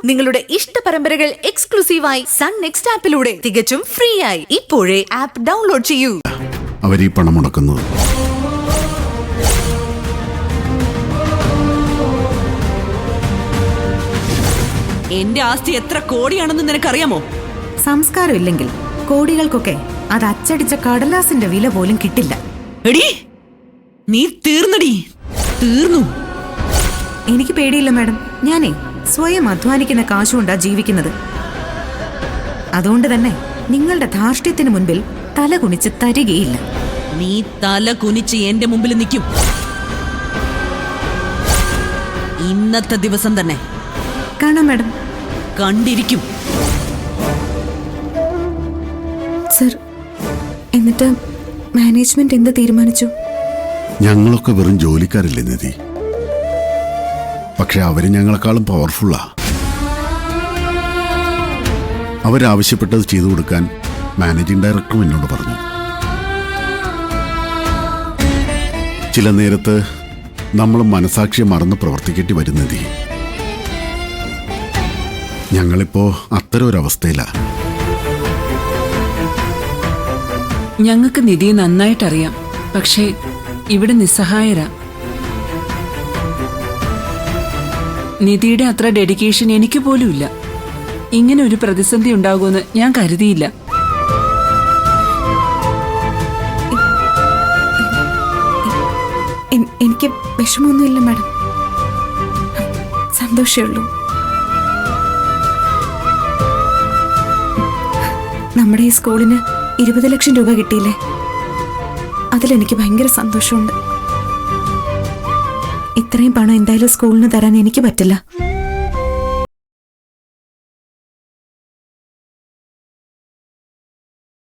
നിങ്ങളുടെ ഇഷ്ട പരമ്പരകൾ എക്സ്ക്ലൂസീവായി സൺ നെക്സ്റ്റ് ആപ്പിലൂടെ തികച്ചും ഫ്രീ ആയി ഇപ്പോഴേ ആപ്പ് ഡൗൺലോഡ് ചെയ്യൂ. അവർ ഈ പണം മുടക്കുന്നത് എന്റെ ആസ്തി എത്ര കോടിയാണെന്ന് നിനക്കറിയാമോ? സംസ്കാരം ഇല്ലെങ്കിൽ കോടികൾക്കൊക്കെ അത് അച്ചടിച്ച കടലാസിന്റെ വില പോലും കിട്ടില്ല. എടി നീ തീർന്നടി, തീർന്നു. എനിക്ക് പേടിയില്ല മാഡം. ഞാനേ സ്വയം അധ്വാനിക്കുന്ന കാശുകൊണ്ടാ ജീവിക്കുന്നത്. അതുകൊണ്ട് തന്നെ നിങ്ങളുടെ ധാർഷ്ട്യത്തിന് മുൻപിൽ തല കുനിച്ച് തരികയില്ല. നീ തല കുനിച്ച് എന്റെ മുമ്പിൽ നിൽക്കും. ഇന്നത്തെ ദിവസം തന്നെ കാണാം മാഡം. കണ്ടിരിക്കും. സർ, എന്നിട്ട് മാനേജ്മെന്റ് എന്ത് തീരുമാനിച്ചു? ഞങ്ങളൊക്കെ വെറും ജോലിക്കാരില്ലേ നിധി. പക്ഷെ അവര് ഞങ്ങളെക്കാളും പവർഫുള്ളാ. അവരാവശ്യപ്പെട്ടത് ചെയ്തു കൊടുക്കാൻ മാനേജിംഗ് ഡയറക്ടറും എന്നോട് പറഞ്ഞു. ചില നേരത്ത് നമ്മൾ മനസാക്ഷിയെ മറന്ന് പ്രവർത്തിക്കേണ്ടി വരും നിധി. ഞങ്ങളിപ്പോ അത്തരം ഒരവസ്ഥയിലാ. ഞങ്ങൾക്ക് നിധിയെ നന്നായിട്ടറിയാം. പക്ഷേ ഇവിടെ നിസ്സഹായരാ. നിധിയുടെ അത്ര ഡെഡിക്കേഷൻ എനിക്ക് പോലും ഇല്ല. ഇങ്ങനെ ഒരു പ്രതിസന്ധി ഉണ്ടാകുമെന്ന് ഞാൻ കരുതിയില്ല. എനിക്ക് വിഷമമൊന്നുമില്ല മാഡം. സന്തോഷമുള്ളൂ. നമ്മുടെ ഈ സ്കൂളിന് 20 ലക്ഷം രൂപ കിട്ടിയില്ലേ? അതിലെനിക്ക് ഭയങ്കര സന്തോഷമുണ്ട്. ഇത്രയും പണം എന്തായാലും സ്കൂളിന് തരാൻ എനിക്ക് പറ്റില്ല.